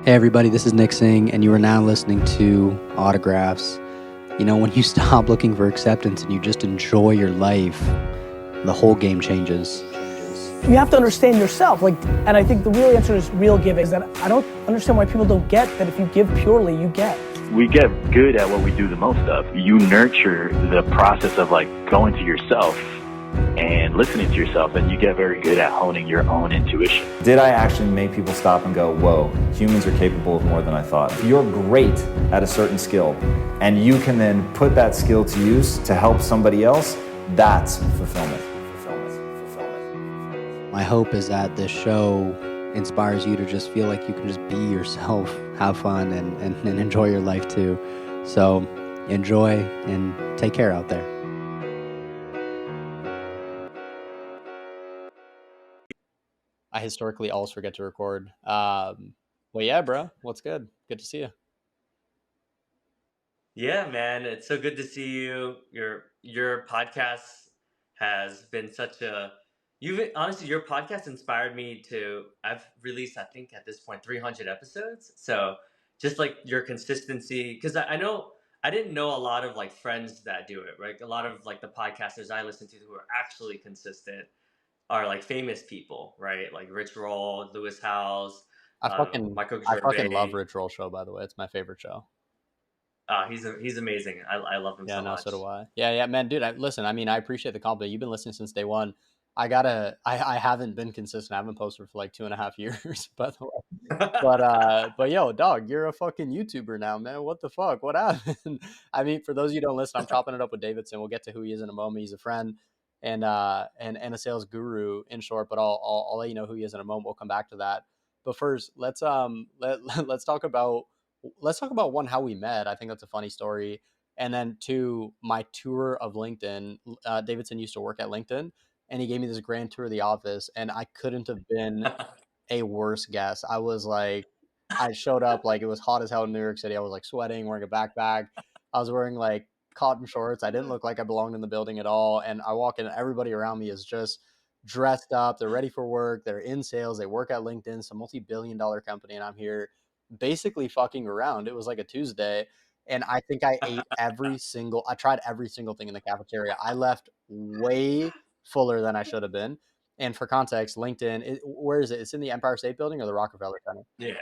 Hey everybody, this is Nick Singh, and you are now listening to Autographs. You know, when you stop looking for acceptance and you just enjoy your life, the whole game changes. You have to understand yourself, and I think the real answer is real giving. Is that I don't understand why people don't get that if you give purely, you get. We get good at what we do the most of. You nurture the process of going to yourself and listening to yourself, and you get very good at honing your own intuition. Did I actually make people stop and go, whoa, humans are capable of more than I thought? If you're great at a certain skill and you can then put that skill to use to help somebody else, that's fulfillment. My hope is that this show inspires you to just feel like you can just be yourself, have fun, and enjoy your life too. So enjoy and take care out there. I historically always forget to record. Well, yeah, bro. What's good? Good to see you. Yeah, man, it's so good to see you. Your podcast has been such a you've honestly your podcast inspired me to I've released I think at this point 300 episodes. So just like your consistency because I know I didn't know a lot of like friends that do it, right? A lot of like the podcasters I listen to who are actually consistent are like famous people, right? Like Rich Roll, Lewis Howes, Michael I fucking love Gervais. Rich Roll show, by the way. It's my favorite show. He's amazing. I love him Yeah, so no, much. so do I. Yeah, man, dude. Listen, I mean, I appreciate the compliment. You've been listening since day one. I haven't been consistent. I haven't posted for like 2.5 years, by the way. But yo, dog, you're a fucking YouTuber now, man. What the fuck? What happened? I mean, for those of you who don't listen, I'm chopping it up with Davidson. We'll get to who he is in a moment. He's a friend and a sales guru in short. But I'll let you know who he is in a moment. We'll come back to that. But first, let's talk about one, how we met. I think that's a funny story. And then two, my tour of LinkedIn. Davidson used to work at LinkedIn, and he gave me this grand tour of the office, and I couldn't have been a worse guest. I was like, I showed up like it was hot as hell in New York City. I was like sweating, wearing a backpack. I was wearing like cotton shorts. I didn't look like I belonged in the building at all. And I walk in, and everybody around me is just dressed up. They're ready for work. They're in sales. They work at LinkedIn, some multi-billion-dollar company, and I'm here basically fucking around. It was like a Tuesday, and I think I tried every single thing in the cafeteria. I left way fuller than I should have been. And for context, LinkedIn, where is it? It's in the Empire State Building or the Rockefeller Center. Yeah,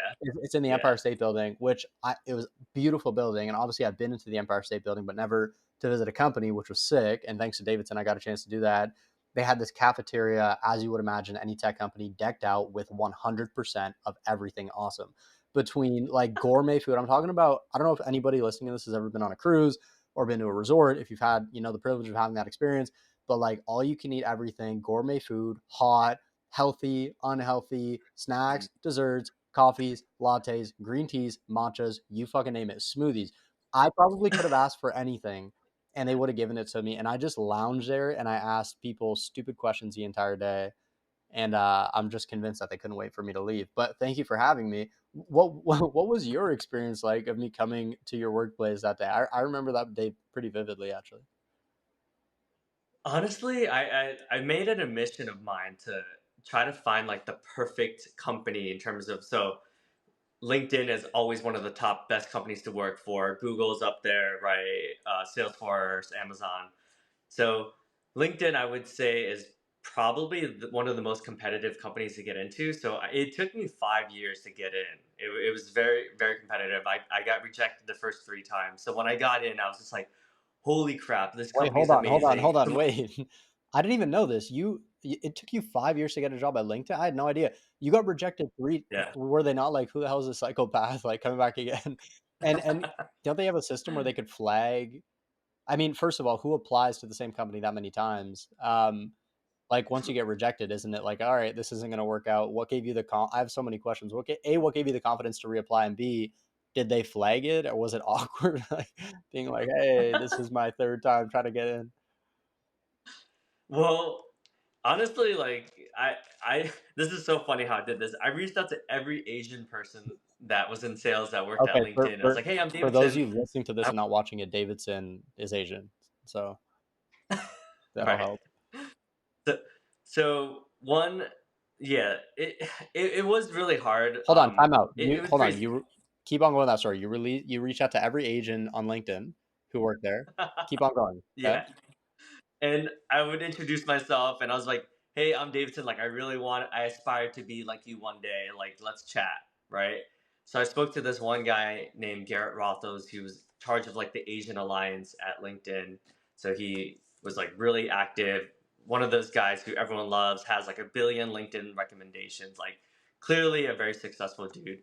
It's in the yeah. Empire State Building, it was a beautiful building. And obviously I've been into the Empire State Building, but never to visit a company, which was sick. And thanks to Davidson, I got a chance to do that. They had this cafeteria, as you would imagine, any tech company, decked out with 100% of everything awesome. Between like gourmet food, I'm talking about, I don't know if anybody listening to this has ever been on a cruise or been to a resort, if you've had, the privilege of having that experience, but like all you can eat everything, gourmet food, hot, healthy, unhealthy, snacks, desserts, coffees, lattes, green teas, matchas, you fucking name it, smoothies. I probably could have asked for anything and they would have given it to me. And I just lounged there and I asked people stupid questions the entire day. And I'm just convinced that they couldn't wait for me to leave. But thank you for having me. What was your experience like of me coming to your workplace that day? I remember that day pretty vividly, actually. Honestly, I made it a mission of mine to try to find like the perfect company in terms of LinkedIn is always one of the top best companies to work for. Google's up there, right? Salesforce, Amazon. So LinkedIn, I would say, is probably one of the most competitive companies to get into. So it took me 5 years to get in. It was very, very competitive. I got rejected the first 3 times. So when I got in, I was just like, holy crap, this Wait, company is amazing. hold on. Wait, I didn't even know this. It took you 5 years to get a job at LinkedIn. I had no idea. You got rejected three. Yeah. Were they not like, who the hell is a psychopath? Like coming back again? And don't they have a system where they could flag? I mean, first of all, who applies to the same company that many times? Like once you get rejected, isn't it like, all right, this isn't going to work out? What gave you I have so many questions. What gave you the confidence to reapply? And B, did they flag it or was it awkward? Like being like, hey, this is my third time trying to get in. Well, honestly, like I this is so funny how I did this. I reached out to every Asian person that was in sales that worked at Okay, LinkedIn. I was like, "Hey, I'm for those Davidson." of you listening to this and not watching it, Davidson is Asian, so that'll Right. help. So, so one yeah, it was really hard. Hold on, time out. It You was hold on. crazy. You keep on going with that story. You reach out to every agent on LinkedIn who worked there. Keep on going. Okay. Yeah. And I would introduce myself, and I was like, "Hey, I'm Davidson. Like, I aspire to be like you one day. Like, let's chat, right?" So I spoke to this one guy named Garrett Rothos. He was in charge of like the Asian Alliance at LinkedIn. So he was like really active. One of those guys who everyone loves, has like a billion LinkedIn recommendations. Like, clearly a very successful dude.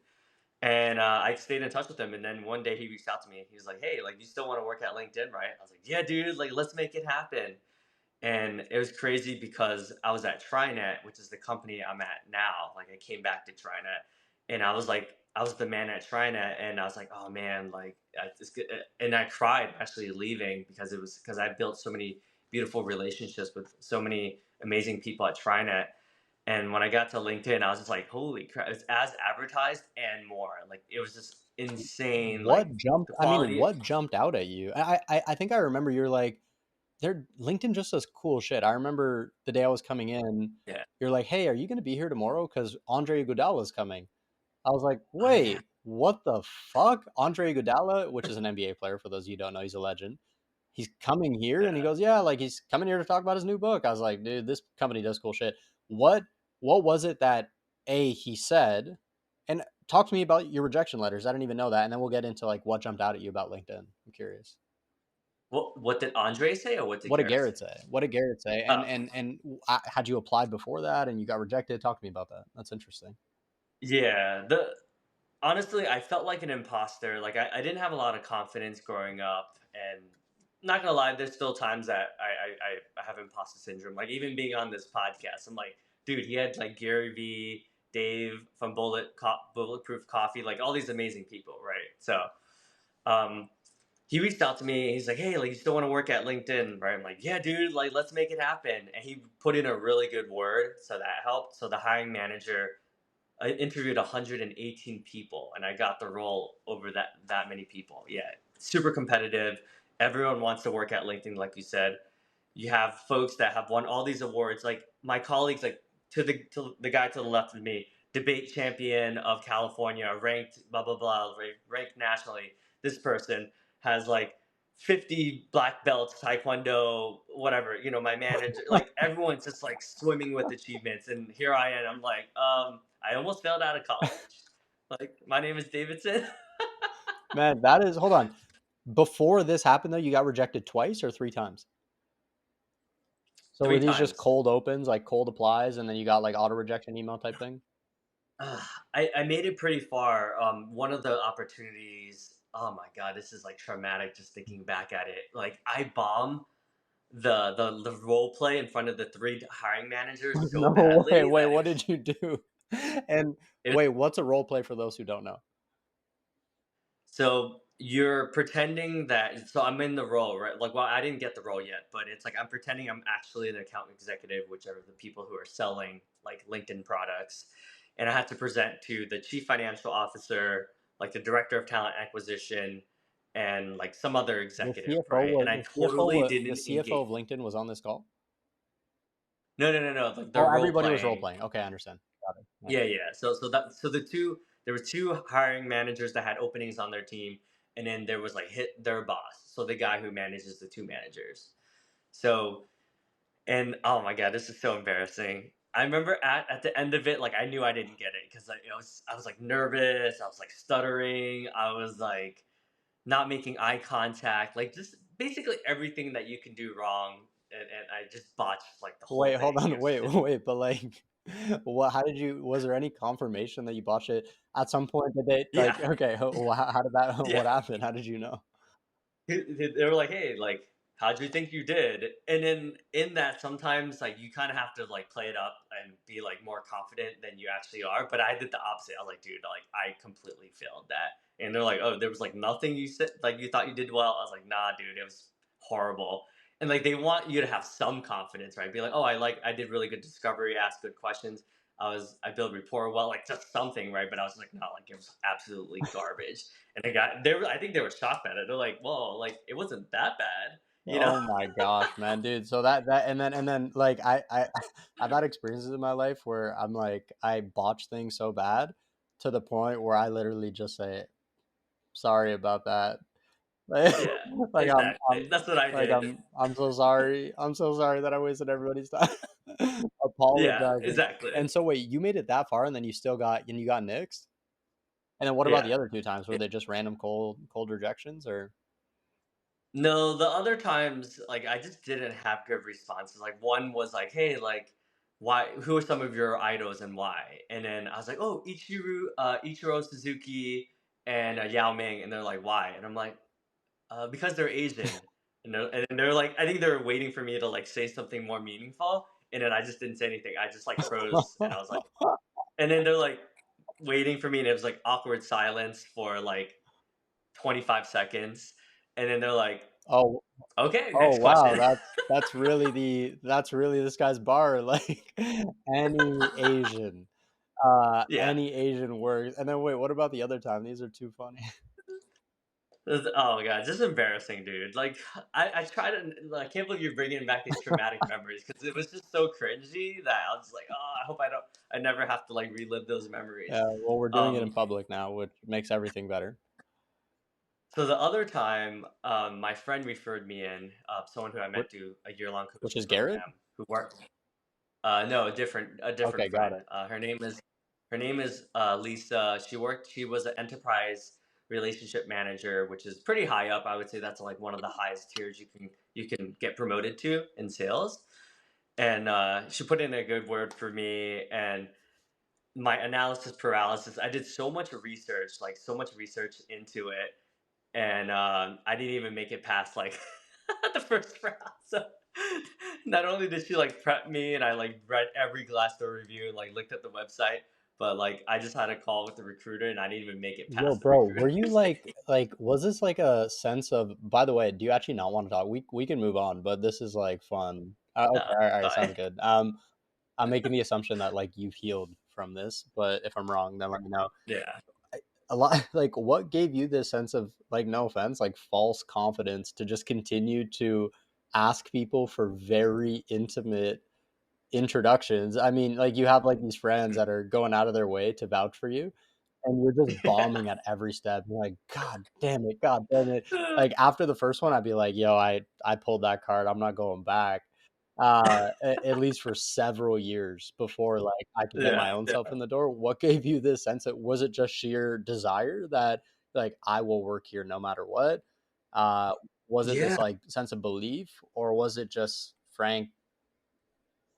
And I stayed in touch with him. And then one day he reached out to me. He was like, "Hey, like, you still want to work at LinkedIn, right?" I was like, "Yeah, dude. Like, let's make it happen." And it was crazy because I was at TriNet, which is the company I'm at now. Like, I came back to TriNet, and I was the man at TriNet, and I was like, "Oh man, like, and I cried actually leaving because I built so many beautiful relationships with so many amazing people at TriNet. And when I got to LinkedIn, I was just like, "Holy crap! It's as advertised and more. Like, it was just insane. Like, the quality." What jumped out at you? I think I remember you're like, they're LinkedIn just does cool shit. I remember the day I was coming in, Yeah. you're like, "Hey, are you going to be here tomorrow? Because Andre Iguodala is coming." I was like, Oh yeah. "Wait, what the fuck?" Andre Iguodala, which is an NBA player, for those of you who don't know, he's a legend. He's coming here, and he Yeah. goes, "Yeah, like he's coming here to talk about his new book." I was like, "Dude, this company does cool shit." What what was it that he said? And talk to me about your rejection letters. I didn't even know that, and then we'll get into like what jumped out at you about LinkedIn. I'm curious. What did Andre say, or what did What did Garrett Garrett say? say? What did Garrett say? Oh, Had you applied before that and you got rejected? Talk to me about that. That's interesting. yeah. The Honestly, I felt like an imposter. Like, I didn't have a lot of confidence growing up, and not gonna lie, there's still times that I have imposter syndrome. Like, even being on this podcast, I'm like, dude, he had like Gary V, Dave from Bulletproof Coffee, like all these amazing people, right? So, um, he reached out to me. He's like, "Hey, like, you still want to work at LinkedIn, right?" I'm like, "Yeah, dude. Like, let's make it happen." And he put in a really good word, so that helped. So the hiring manager, I interviewed 118 people, and I got the role over that many people. Yeah, super competitive. Everyone wants to work at LinkedIn, like you said. You have folks that have won all these awards. Like my colleagues, like to the guy to the left of me, debate champion of California, ranked blah blah blah, ranked nationally. This person has like 50 black belts, taekwondo, whatever. You know, my manager, like everyone's just like swimming with achievements, and here I am. I'm like, I almost failed out of college. Like, my name is Davidson. Man, that is hold on. Before this happened though, you got rejected twice or three times? So were Three these just times. cold opens, like cold applies, and then you got like auto rejection email type thing? I made it pretty far. One of the opportunities, oh my God, this is like traumatic just thinking back at it. Like, I bombed the role play in front of the three hiring managers so No way. badly Wait, that what did you do? And it was wait, what's a role play for those who don't know? so you're pretending that, so I'm in the role, right? Like, well, I didn't get the role yet, but it's like I'm pretending I'm actually an account executive, which are the people who are selling like LinkedIn products. And I had to present to the chief financial officer, like the director of talent acquisition, and like some other executive, right? And I totally The didn't CFO engage. of LinkedIn was on this call? No. Like, Oh, they're role everybody was role playing. playing. Okay, I understand. Got it. Yeah. Yeah. So there were two hiring managers that had openings on their team, and then there was like hit their boss, so the guy who manages the two managers. So, and oh my God, this is so embarrassing. I remember at the end of it, like, I knew I didn't get it because I was like nervous, I was like stuttering, I was like not making eye contact, like just basically everything that you can do wrong, and I just botched like the whole Wait, hold thing. on. It was just Wait, but like what how did you was there any confirmation that you botched it at some point did they like yeah. okay, how did that Yeah. what happened? How did you know? They were like, "Hey, like, how'd you think you did?" And then in that, sometimes like you kind of have to like play it up and be like more confident than you actually are. But I did the opposite. I was like, "Dude, like, I completely failed that." And they're like, "Oh, there was like nothing you said like you thought you did well." I was like, "Nah, dude, it was horrible." And like they want you to have some confidence, right? Be like, "Oh, I did really good discovery, asked good questions. I built rapport well, like just something, right?" But I was like, "No, like, it was absolutely garbage." And I think they were shocked at it. They're like, "Whoa, like, it wasn't that bad." you know? Oh my gosh, man, dude. So that and then like I've had experiences in my life where I'm like I botch things so bad to the point where I literally just say sorry about that. Like, Yeah, like exactly. That's what I did. I'm so sorry. I'm so sorry that I wasted everybody's time. Yeah, Apologizing. exactly. And so wait, you made it that far and then you got nixed? And then what about the Yeah. other two times? Were they just random cold rejections or No, the other times, like, I just didn't have good responses. Like, one was like, "Hey, like, why? Who are some of your idols and why?" And then I was like, "Oh, Ichiro Suzuki and Yao Ming," and they're like, "Why?" And I'm like, because they're Asian." And they're like, I think they were waiting for me to like say something more meaningful, and then I just didn't say anything. I just like froze, and I was like, and then they're like waiting for me, and it was like awkward silence for like 25 seconds, and then they're like, Oh, "Okay, oh next wow, question." that's really this guy's bar, like any Asian. Yeah. Any Asian works. And then wait, what about the other time? These are too funny. Oh my god, just embarrassing, dude. Like, I try to. I can't believe you're bringing back these traumatic memories because it was just so cringy that I was like, oh, I hope I never have to like relive those memories. Well, we're doing it in Um, public now, which makes everything better. so the other time, my friend referred me in, someone who I Which, met through a year-long which coaching is Garrett? program who worked. No, a different Okay, got friend. it. Her name is Lisa. She was an enterprise relationship manager, which is pretty high up. I would say that's like one of the highest tiers you can get promoted to in sales. And she put in a good word for me. And my analysis paralysis. I did so much research, like so much research into it, and I didn't even make it past like the first round. So not only did she like prep me, and I like read every Glassdoor review and like looked at the website, but like I just had a call with the recruiter, and I didn't even make it Yo, past the bro, recruiter. were you like was this like a sense of by the way, do you actually not want to talk? We can move on, but this is like fun. Okay, all right, sounds Fine. good. I'm making the assumption that like you've healed from this, but if I'm wrong, then let me know. Yeah. A lot like what gave you this sense of like no offense like false confidence to just continue to ask people for very intimate introductions? I mean, like you have like these friends that are going out of their way to vouch for you and you're just Yeah. bombing at every step. You're like, God damn it. Like after the first one, I'd be like, yo, I pulled that card. I'm not going back. At least for several years before like I could get my Yeah. own self Yeah. in the door. What gave you this sense of was it just sheer desire that like I will work here no matter what? Uh, was it this Yeah. like sense of belief or was it just frank,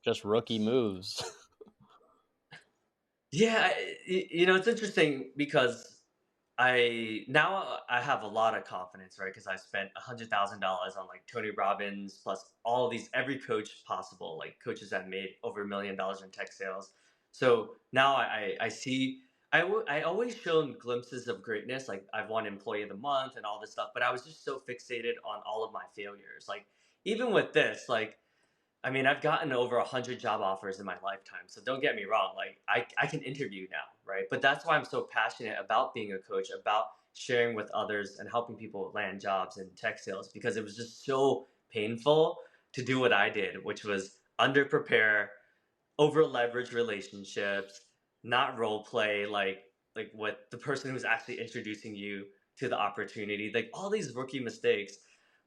just rookie moves? Yeah, it's interesting because I have a lot of confidence, right? Because I spent $100,000 on like Tony Robbins plus all these every coach possible, like coaches that made over $1 million in tech sales. So now I see I always shown glimpses of greatness, like I've won Employee of the Month and all this stuff, but I was just so fixated on all of my failures. Like even with this, like I mean, I've gotten over 100 job offers in my lifetime. So don't get me wrong. Like, I can interview now, right? But that's why I'm so passionate about being a coach, about sharing with others and helping people land jobs in tech sales because it was just so painful to do what I did, which was under prepare, over leverage relationships, not role play like what the person who's actually introducing you to the opportunity, like all these rookie mistakes.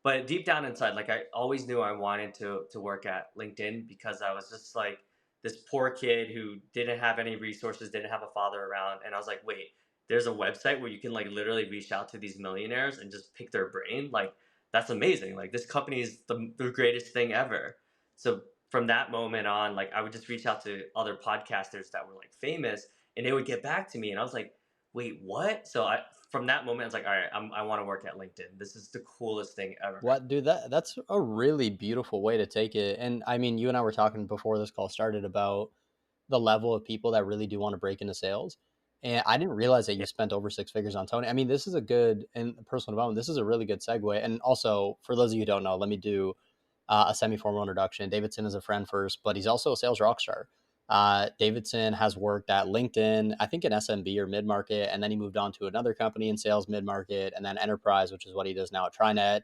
But deep down inside, like I always knew I wanted to work at LinkedIn because I was just like this poor kid who didn't have any resources, didn't have a father around, and I was like, wait, there's a website where you can like literally reach out to these millionaires and just pick their brain. Like that's amazing. Like this company is the greatest thing ever. So from that moment on, like I would just reach out to other podcasters that were like famous, and they would get back to me, and I was like, "Wait, what?" So from that moment, I was like, "All right, I want to work at LinkedIn. This is the coolest thing ever." What, dude, that's a really beautiful way to take it. And I mean, you and I were talking before this call started about the level of people that really do want to break into sales. And I didn't realize that you Yeah, spent over six figures on Tony. I mean, this is a good and personal development. This is a really good segue. And also, for those of you who don't know, let me do a semi-formal introduction. Davidson is a friend first, but he's also a sales rock star. Davidson has worked at LinkedIn, I think in SMB or mid-market, and then he moved on to another company in sales mid-market, and then enterprise, which is what he does now at TriNet.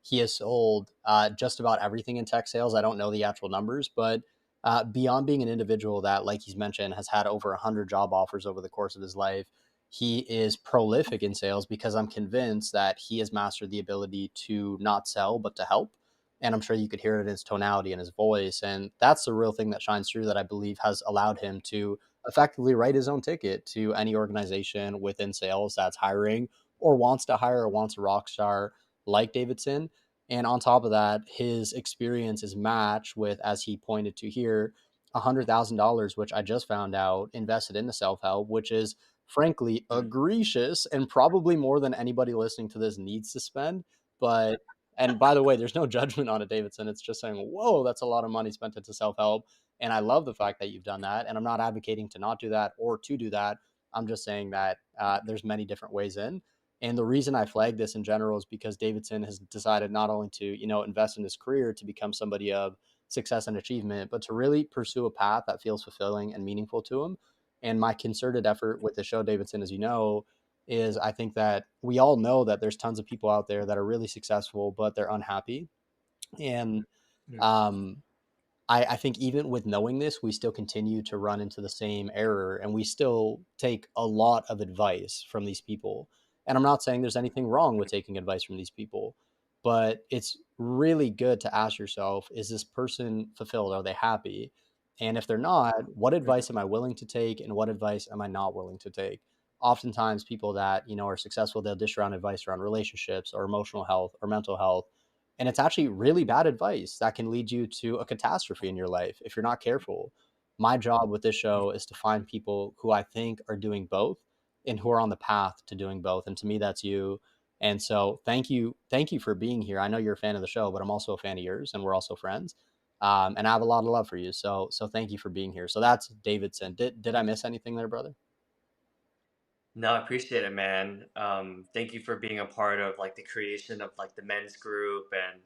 he has sold just about everything in tech sales. I don't know the actual numbers, but beyond being an individual that, like he's mentioned, has had over 100 job offers over the course of his life, he is prolific in sales because I'm convinced that he has mastered the ability to not sell, but to help. And I'm sure you could hear it in his tonality and his voice. And that's the real thing that shines through that I believe has allowed him to effectively write his own ticket to any organization within sales that's hiring or wants to hire or wants a rock star like Davidson. And on top of that, his experience is matched with, as he pointed to here, $100,000, which I just found out invested into self help, which is frankly egregious and probably more than anybody listening to this needs to spend. But, and by the way, there's no judgment on it, Davidson. It's just saying, whoa, that's a lot of money spent into self help. And I love the fact that you've done that. And I'm not advocating to not do that or to do that. I'm just saying that there's many different ways in. And the reason I flag this in general is because Davidson has decided not only to, invest in his career to become somebody of success and achievement, but to really pursue a path that feels fulfilling and meaningful to him. And my concerted effort with the show, Davidson, as you know, is I think that we all know that there's tons of people out there that are really successful, but they're unhappy. And um, I think even with knowing this, we still continue to run into the same error and we still take a lot of advice from these people. And I'm not saying there's anything wrong with taking advice from these people, but it's really good to ask yourself, is this person fulfilled? Are they happy? And if they're not, what advice am I willing to take and what advice am I not willing to take? Oftentimes people that, are successful, they'll dish around advice around relationships or emotional health or mental health, and it's actually really bad advice that can lead you to a catastrophe in your life if you're not careful. My job with this show is to find people who I think are doing both and who are on the path to doing both. And to me, that's you. And so thank you. Thank you for being here. I know you're a fan of the show, but I'm also a fan of yours and we're also friends. And I have a lot of love for you. So thank you for being here. So that's Davidson. Did I miss anything there, brother? No, I appreciate it, man. Thank you for being a part of like the creation of like the men's group and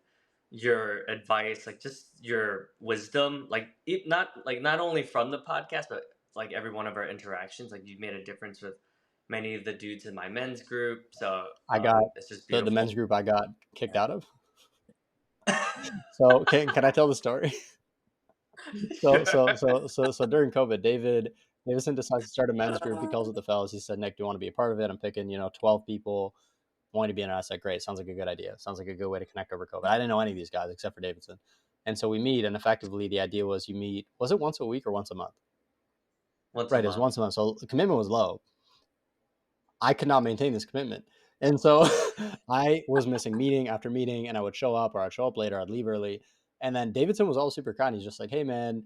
your advice, like just your wisdom, like not only from the podcast, but like every one of our interactions. Like you made a difference with many of the dudes in my men's group. So I got it's just the men's beautiful. group I got kicked out of. So can I tell the story? Sure. So during COVID, Davidson decides to start a men's group. He calls it the fellas. He said, Nick, do you want to be a part of it? I'm picking, 12 people. Want to be in it? I said, great. Sounds like a good idea. Sounds like a good way to connect over COVID. I didn't know any of these guys except for Davidson. And so we meet, and effectively the idea was you meet, was it once a week or once a month? Once a Right, it was month. once a month. So the commitment was low. I could not maintain this commitment. And so I was missing meeting after meeting, and I would show up or I'd show up later, I'd leave early. And then Davidson was all super kind. He's just like, hey man,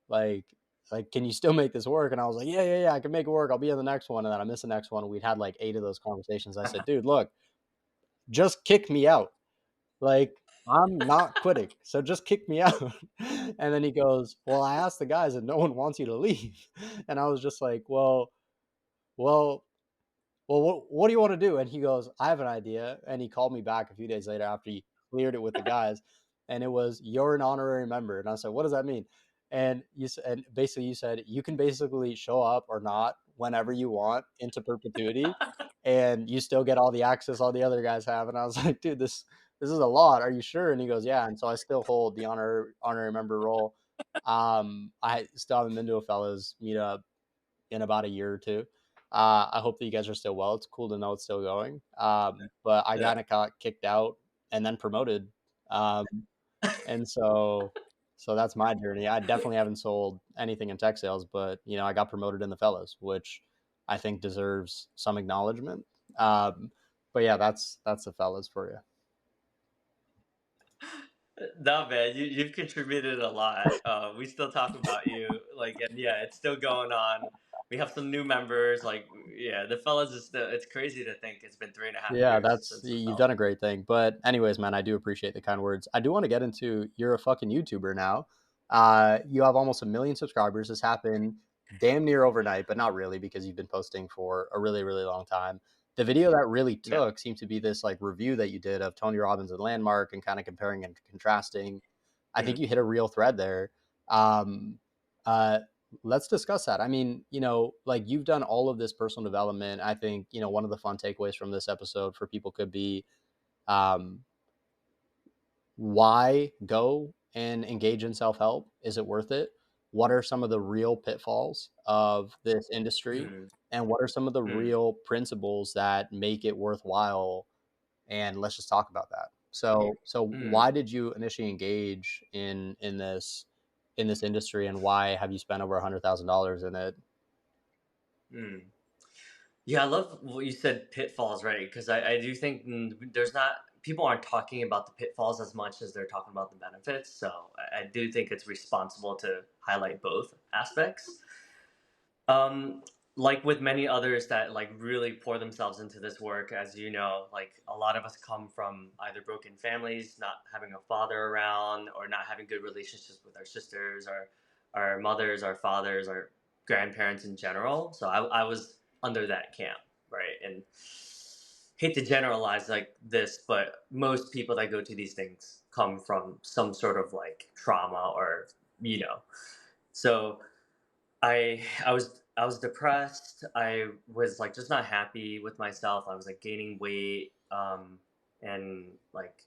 like can you still make this work? And I was like, yeah, I can make it work. I'll be in the next one. And then I missed the next one. We'd had like 8 of those conversations. I said, dude, look, just kick me out. Like, I'm not quitting. So just kick me out. And then he goes, well, I asked the guys and no one wants you to leave. And I was just like, well, what do you want to do? And he goes, I have an idea. And he called me back a few days later after he cleared it with the guys. And it was, you're an honorary member. And I said, what does that mean? And and basically you said, you can basically show up or not whenever you want into perpetuity. And you still get all the access all the other guys have. And I was like, dude, this is a lot. Are you sure? And he goes, yeah. And so I still hold the honorary member role. I still haven't been to a fellas meetup in about a year or two. I hope that you guys are still well. It's cool to know it's still going. But I Yeah. got kicked out and then promoted. Um, and so that's my journey. I definitely haven't sold anything in tech sales, but I got promoted in the fellows, which I think deserves some acknowledgement. But yeah, that's the fellows for you. No, man, you've contributed a lot. We still talk about you, like, and yeah, it's still going on. We have some new members, like, yeah, the fellas is still. It's crazy to think it's been 3.5 years Yeah, that's since the you've fellas. done a great thing. But anyways, man, I do appreciate the kind words. I do want to get into you're a fucking YouTuber now. You have almost 1 million subscribers. This happened damn near overnight, but not really because you've been posting for a really, really long time. The video that really Yeah. took seemed to be this like review that you did of Tony Robbins and Landmark and kind of comparing and contrasting. I think Mhm. you hit a real thread there. Um, uh, let's discuss that. I mean, like you've done all of this personal development. I think, one of the fun takeaways from this episode for people could be, um, Why go and engage in self help? Is it worth it? What are some of the real pitfalls of this industry? Mm, And what are some of the mm, real principles that make it worthwhile? And let's just talk about that. So mm, why did you initially engage in this industry, and why have you spent over $100,000 in it? mm. Yeah, I love what you said, pitfalls, right? Because I do think there's not, people aren't talking about the pitfalls as much as they're talking about the benefits. So I do think it's responsible to highlight both aspects. Um, like with many others that like really pour themselves into this work, as you know, like a lot of us come from either broken families, not having a father around, or not having good relationships with our sisters, or our mothers, our fathers, our grandparents in general. So I was under that camp, right? And hate to generalize like this, but most people that go to these things come from some sort of like trauma or, you know. So I was depressed. I was like just not happy with myself. I was like gaining weight, and like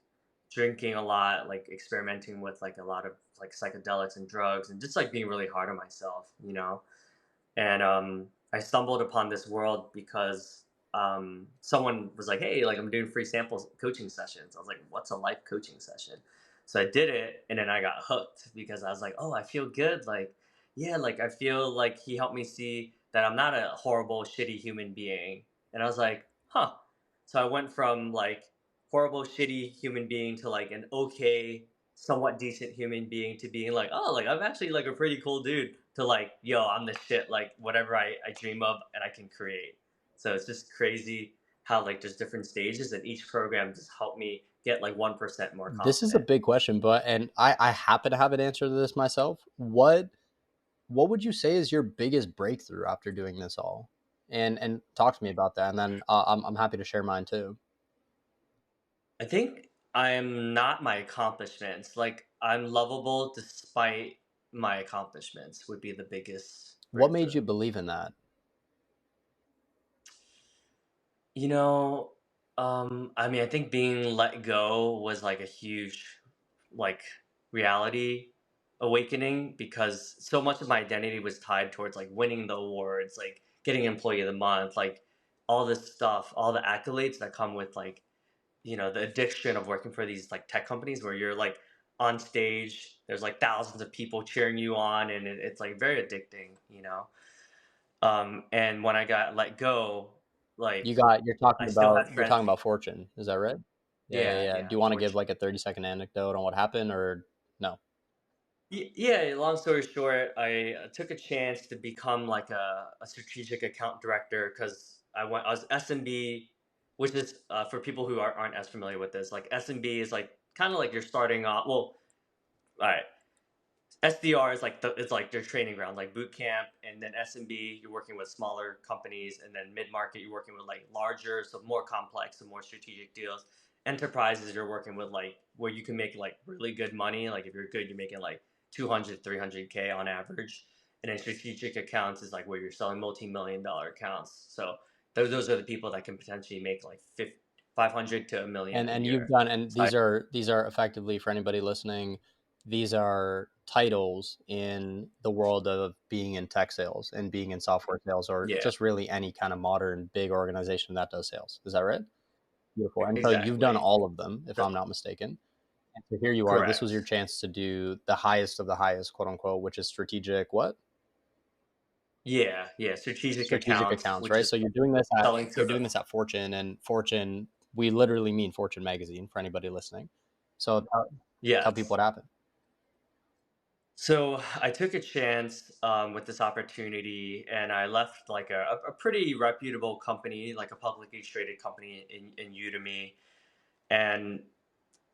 drinking a lot, like experimenting with like a lot of like psychedelics and drugs, and just like being really hard on myself, you know. And I stumbled upon this world because someone was like, "Hey, like I'm doing free sample coaching sessions." I was like, "What's a life coaching session?" So I did it, and then I got hooked because I was like, "Oh, I feel good." Like, yeah, like I feel like he helped me see that I'm not a horrible, shitty human being. And I was like, "Huh." So I went from like horrible, shitty human being to like an okay, somewhat decent human being to being like, oh, like I'm actually like a pretty cool dude to like, yo, I'm the shit, like whatever I dream of and I can create. So it's just crazy how like there's different stages and each program just helped me get like 1% more This is a confident. big question, but and I happen to have an answer to this myself. What would you say is your biggest breakthrough after doing this all? And talk to me about that, and then I'm happy to share mine too. I think I'm not my accomplishments. Like I'm lovable despite my accomplishments would be the biggest What made breakthrough. you believe in that? You know, I mean, I think being let go was like a huge, like, reality awakening because so much of my identity was tied towards like winning the awards, like getting Employee of the Month, like all this stuff, all the accolades that come with like, the addiction of working for these like tech companies where you're like on stage, there's like thousands of people cheering you on, and it's like very addicting, you know. And when I got let go, like I still have You're friends. talking about Fortune, is that right? Yeah, yeah, Yeah, yeah. Do yeah, you want to give fortunate. like a 30-second anecdote on what happened, or no? Yeah, long story short, I took a chance to become like a strategic account director because I was SMB, which is for people who aren't as familiar with this, like SMB is like kind of like you're starting off. Well, all right. SDR is like it's like their training ground, like boot camp, and then SMB you're working with smaller companies, and then mid market you're working with like larger, so more complex and more strategic deals. Enterprises you're working with like where you can make like really good money, like if you're good you're making like 200, 300K on average, and then strategic accounts is like where you're selling multi-million-dollar accounts. So those are the people that can potentially make like 500 to a million a And you've year. done, and So these are effectively, for anybody listening, these are titles in the world of being in tech sales and being in software sales, or yeah, just really any kind of modern big organization that does sales. Is that right? Beautiful. And so you've done exactly. all of them, if So, I'm not mistaken. And so here you are. This was correct. your chance to do the highest of the highest, quote unquote, which is strategic what? Yeah, yeah, strategic Strategic accounts, accounts, which right? is So selling to you're doing this at Fortune, and Fortune, we literally mean Fortune magazine for anybody listening. So tell people yes. what happened. So I took a chance with this opportunity, and I left like a pretty reputable company, like a publicly traded company in Udemy, and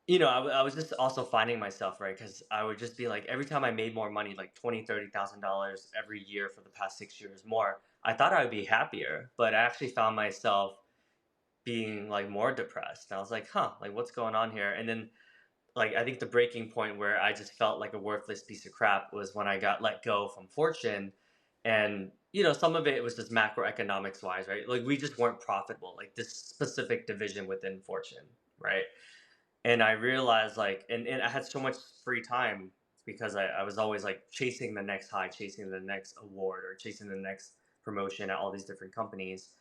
I was just also finding myself right because I would just be like every time I made more money, like 20, $30,000 every year for the past 6 years more, I thought I would be happier, but I actually found myself being like more depressed. And I was like, huh, like what's going on here? And then like I think the breaking point where I just felt like a worthless piece of crap was when I got let go from Fortune. And some of it was just macroeconomics wise, right? Like we just weren't profitable, like this specific division within Fortune, right? And I realized like, and I had so much free time because I was always like chasing the next high, chasing the next award, or chasing the next promotion at all these different companies.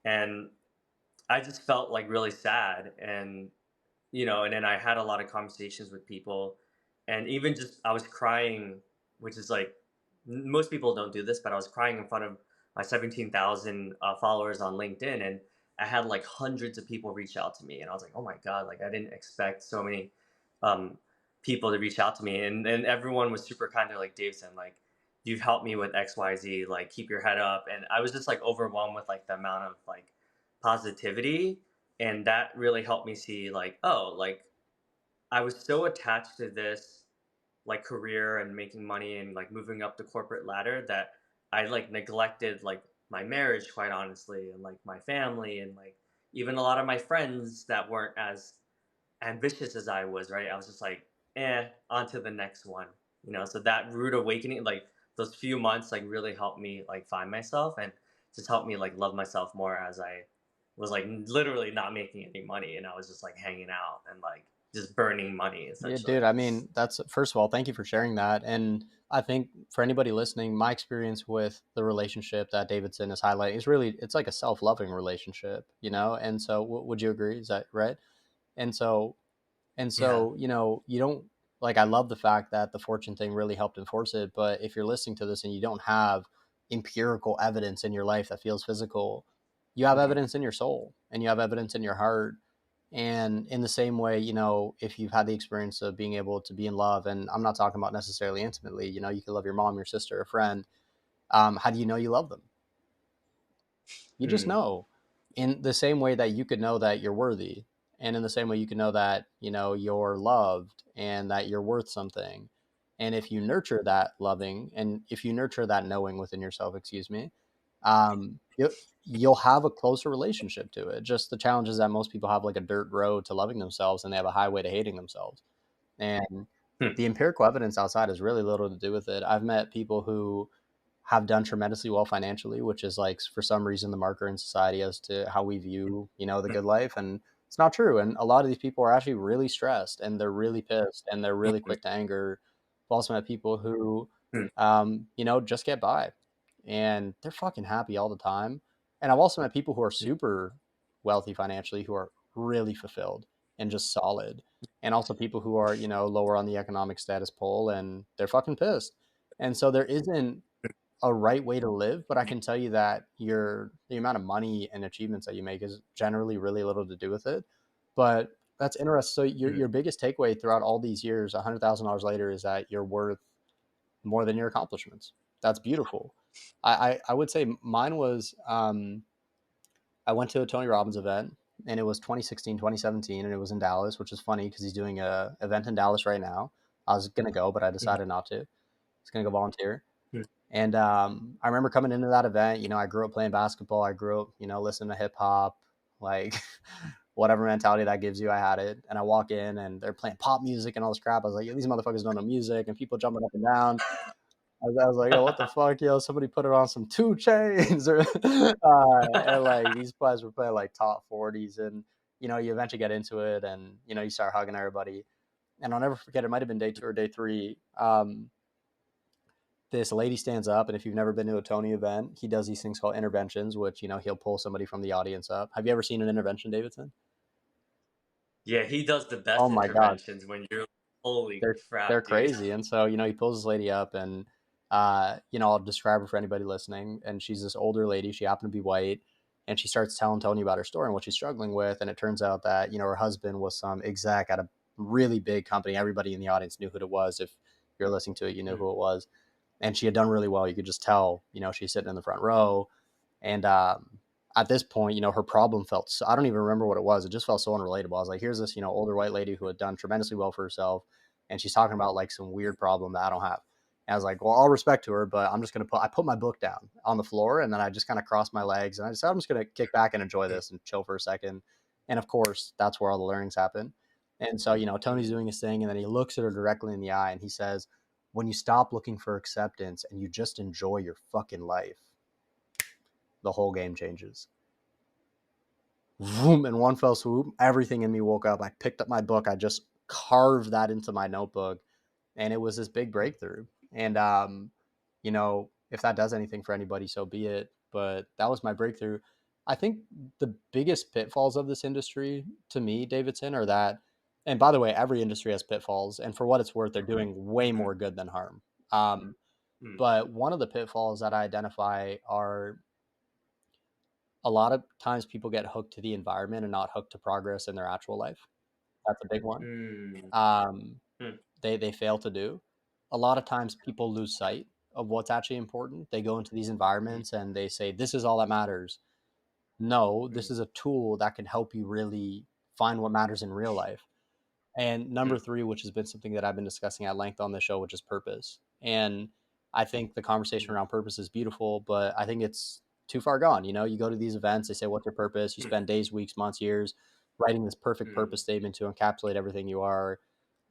And I just felt like really sad. And and then I had a lot of conversations with people, and even just I was crying, which is like most people don't do this, but I was crying in front of my 17,000 followers on LinkedIn, and I had like hundreds of people reach out to me, and I was like, oh my god, like I didn't expect so many um, people to reach out to me, and everyone was super kind. They're like, Davidson, like you've helped me with XYZ, like keep your head up, and I was just like overwhelmed with like the amount of like positivity, and that really helped me see like, oh, like I was so attached to this like career and making money and like moving up the corporate ladder that I like neglected like my marriage, quite honestly, and like my family, and like even a lot of my friends that weren't as ambitious as I was, right? I was just like, on to the next one. So that rude awakening, like those few months like really helped me like find myself, and just helped me like love myself more, as I was like literally not making any money, and I was just like hanging out and like just burning money Yeah, essentially. dude. I mean, that's first of all, thank you for sharing that. And I think for anybody listening, my experience with the relationship that Davidson is highlighting is really, it's like a self-loving relationship, you know? And so would you agree? Is that right? And so, and Yeah. so, you don't like, I love the fact that the fortune thing really helped enforce it. But if you're listening to this and you don't have empirical evidence in your life that feels physical, you have Mhm. evidence in your soul and you have evidence in your heart. And in the same way, if you've had the experience of being able to be in love, and I'm not talking about necessarily intimately, you can love your mom, your sister, a friend. How do you know you love them? You just Mm. know, in the same way that you could know that you're worthy, and in the same way you can know that you're loved and that you're worth something. And if you nurture that loving, and if you nurture that knowing within yourself, excuse me, you'll have a closer relationship to it. Just the challenge is that most people have like a dirt road to loving themselves, and they have a highway to hating themselves. And Hmm. the empirical evidence outside has really little to do with it. I've met people who have done tremendously well financially, which is like for some reason the marker in society as to how we view, the good life. And it's not true. And a lot of these people are actually really stressed, and they're really pissed, and they're really Mhm. quick to anger. I've also met people who, Hmm. just get by, and they're fucking happy all the time. And I've also met people who are super wealthy financially who are really fulfilled and just solid. And also people who are, lower on the economic status pole, and they're fucking pissed. And so there isn't a right way to live, but I can tell you that the amount of money and achievements that you make is generally really little to do with it. But that's interesting. So Hmm. your biggest takeaway throughout all these years, $100,000 later, is that you're worth more than your accomplishments. That's beautiful. I would say mine was I went to a Tony Robbins event, and it was 2016, 2017, and it was in Dallas, which is funny because he's doing a event in Dallas right now. I was gonna go, but I Mhm. decided not to. I was gonna go volunteer. Hmm. And I remember coming into that event. I grew up playing basketball. I grew up, listening to hip hop, like whatever mentality that gives you. I had it. And I walk in, and they're playing pop music and all this crap. I was like, yo, these motherfuckers don't know music, and people jumping up and down. I was like, yo, what the fuck, yo? Somebody put it on some 2 Chains, or and like these guys were playing like top 40s, and you eventually get into it, and you start hugging everybody. And I'll never forget. It might have been day 2 or day 3. This lady stands up, and if you've never been to a Tony event, he does these things called interventions, which he'll pull somebody from the audience up. Have you ever seen an intervention, Davidson? Yeah, he does the Oh best my god, interventions when you're like, holy they're crap, dude. crazy. And so he pulls this lady up, and I'll describe her for anybody listening. And she's this older lady. She happened to be white, and she starts telling Tony about her story and what she's struggling with. And it turns out that her husband was some exec at a really big company. Everybody in the audience knew who it was. If you're listening to it, you knew Mm. who it was. And she had done really well. You could just tell. She's sitting in the front row. And at this point, her problem felt so, I don't even remember what it was. It just felt so unrelatable. I was like, here's this, older white lady who had done tremendously well for herself. And she's talking about like some weird problem that I don't have. And I was like, well, all respect to her, but I'm just going to I put my book down on the floor, and then I just kind of crossed my legs, and I decided I'm just going to kick back and enjoy this and chill for a second. And of course, that's where all the learnings happen. And so, Tony's doing his thing, and then he looks at her directly in the eye, and he says, when you stop looking for acceptance and you just enjoy your fucking life, the whole game changes. Vroom, in one fell swoop, everything in me woke up. I picked up my book. I just carved that into my notebook, and it was this big breakthrough. And you know, if that does anything for anybody, so be it. But that was my breakthrough. I think the biggest pitfalls of this industry to me, Davidson, are that, and by the way, every industry has pitfalls, and for what it's worth, they're doing way Mm, more good than harm. Um, mm, but one of the pitfalls that I identify are a lot of times people get hooked to the environment and not hooked to progress in their actual life. That's a big one. mm, Um, mm, they fail to do. A lot of times people lose sight of what's actually important. They go into these mm, environments and they say, this is all that matters. No, this mm, is a tool that can help you really find what matters in real life. And number mm, three, which has been something that I've been discussing at length on the show, which is purpose. And I think the conversation mm, around purpose is beautiful, but I think it's too far gone. You know, you go to these events, they say, what's your purpose? You mm, spend days, weeks, months, years writing this perfect mm, purpose statement to encapsulate everything you are.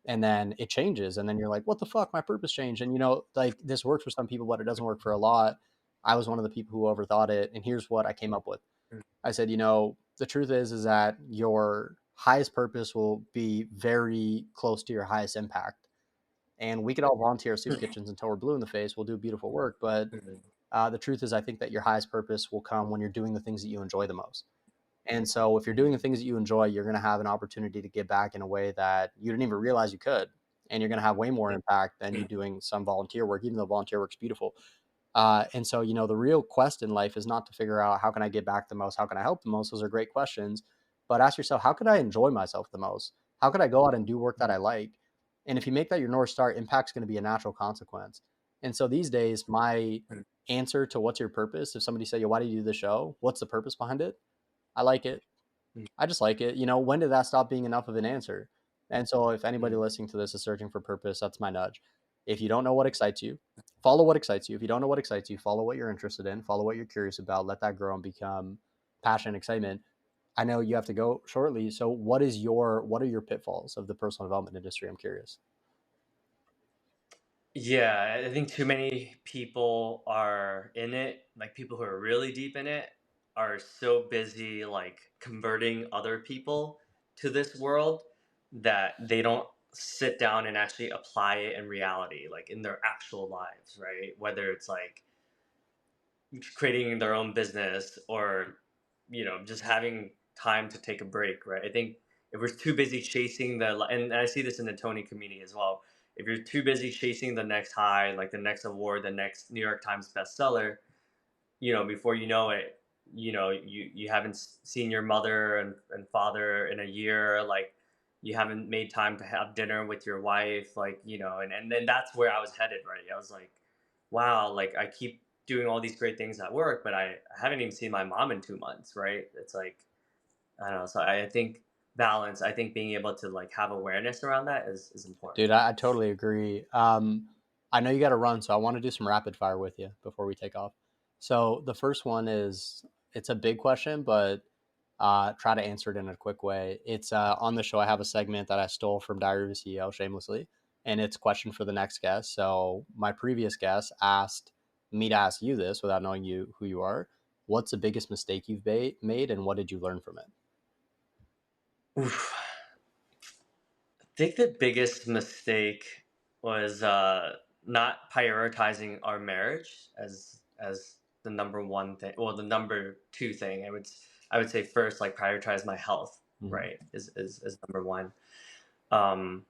And then it changes. And then you're like, what the fuck? My purpose changed. And, you know, like this works for some people, but it doesn't work for a lot. I was one of the people who overthought it. And here's what I came up with. mm, I said, you know, the truth is that your highest purpose will be very close to your highest impact. And we could all volunteer at soup kitchens until we're blue in the face. We'll do beautiful work, but mm, the truth is, I think that your highest purpose will come when you're doing the things that you enjoy the most. And so, if you're doing the mm, things that you enjoy, you're going to have an opportunity to give back in a way that you didn't even realize you could. And you're going to have way more impact than you mm, doing some volunteer work, even though volunteer work's beautiful. And so, you know, the real quest in life is not to figure out how can I give back the most, how can I help the most. Those are great questions, but ask yourself, how could I enjoy myself the most? How could I go out and do work that I like? And if you make that your North Star, impact's going to be a natural consequence. And so these days, my mm, answer to what's your purpose, if somebody say, yo, why do you do the show? What's the purpose behind it? I like it. mm, I just like it. You know, when did that stop being enough of an answer? And so, if anybody mm, listening to this is searching for purpose, that's my nudge. If you don't know what excites you, follow what excites you. If you don't know what excites you, follow what you're interested in, follow what you're curious about, let that grow and become passion and excitement. I know you have to go shortly. So, what are your pitfalls of the personal development industry? I'm curious. Yeah, I think too many people are in it, like people who are really deep in it are so busy like converting other people to this world that they don't sit down and actually apply it in reality, like in their actual lives, right? Whether it's like creating their own business or just having time to take a break, right? I think if we're too busy chasing and I see this in the Tony community as well, if you're too busy chasing the next high, like the next award, the next New York Times bestseller, before you know it, you haven't seen your mother and father in a year, like you haven't made time to have dinner with your wife, like, and then that's where I was headed, right? I was like, wow, like I keep doing all these great things at work, but I haven't even seen my mom in 2 months, right? It's like, I don't know. So I think balance, I think being able to like have awareness around that is important. Dude, I totally agree. I know you got to run, so I want to do some rapid fire with you before we take off. So the first one is it's a big question, but try to answer it in a quick way. It's on the show. I have a segment that I stole from Diary of a CEO shamelessly, and it's question for the next guest. So my previous guest asked me to ask you this without knowing you who you are. What's the biggest mistake you've made, and what did you learn from it? Oof. I think the biggest mistake was not prioritizing our marriage as the number one thing. Well, the number two thing I would say first, like prioritize my health. Mm-hmm. Right, is number one. Um,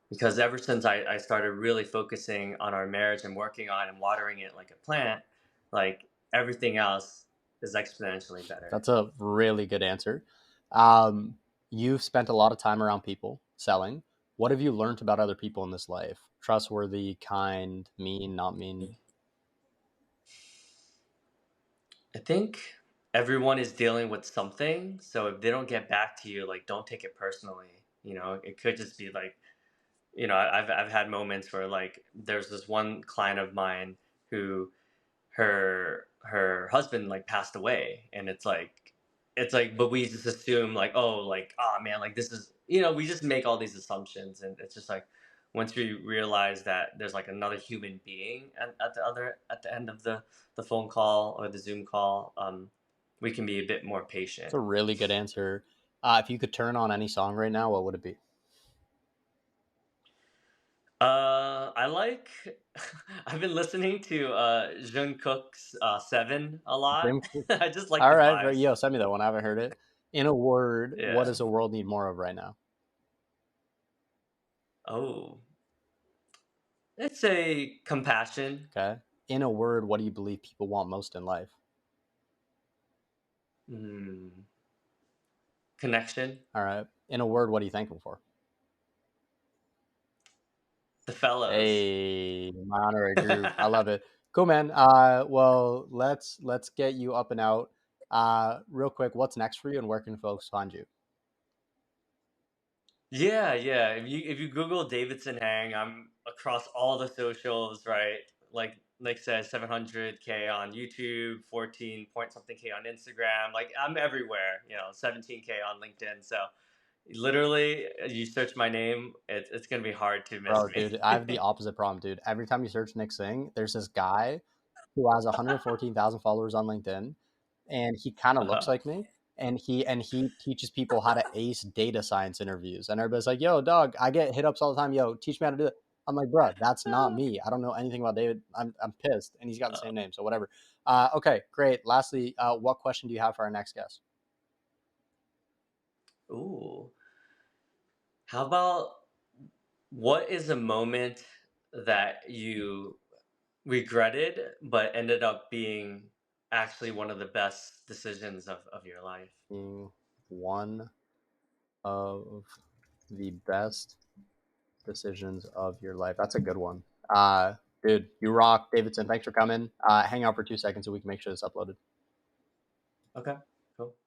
because ever since I started really focusing on our marriage and working on and watering it like a plant, like everything else is exponentially better. That's a really good answer. Um, you've spent a lot of time around people selling. What have you learned about other people in this life? Trustworthy, kind, mean, not mean. I think everyone is dealing with something, so if they don't get back to you, like don't take it personally. It could just be like, I've had moments where like there's this one client of mine who her husband like passed away, and it's like but we just assume like, oh, like, oh man, like this is, we just make all these assumptions, and it's just like once we realize that there's like another human being at the end of the phone call or the Zoom call, we can be a bit more patient. That's a really good answer. If you could turn on any song right now, what would it be? I like. I've been listening to Jungkook's Seven a lot. Jim. I just like All the right, vibes. yo, send me that one. I haven't heard it. In a word, what Yeah. does the world need more of right now? Oh, it's a compassion. Okay. In a word, what do you believe people want most in life? Connection. All right. In a word, what are you thankful for? The fellows. Hey, my honorary group. I love it. Cool, man. Well, let's get you up and out. Real quick, what's next for you, and where can folks find you? Yeah, yeah. If you Google Davidson Hang, I'm across all the socials, right? Like said, 700K on YouTube, 14 point something K on Instagram. Like I'm everywhere. 17K on LinkedIn. So literally, you search my name, it's gonna be hard to miss Bro, dude, I have the me. opposite problem, dude. Every time you search Nick Singh, there's this guy who has 114,000 followers on LinkedIn, and he kind of looks Uh-huh. like me. And he teaches people how to ace data science interviews. And everybody's like, "Yo, dog, I get hit ups all the time. Yo, teach me how to do it." I'm like, "Bro, that's not me. I don't know anything about David. I'm pissed." And he's got the Uh, same name, so whatever. Okay, great. Lastly, what question do you have for our next guest? ooh. How about what is a moment that you regretted but ended up being actually one of the best decisions of your life? Being one of the best decisions of your life. That's a good one. Dude, you rock. Davidson, thanks for coming. Hang out for 2 seconds so we can make sure this uploaded. Okay, cool.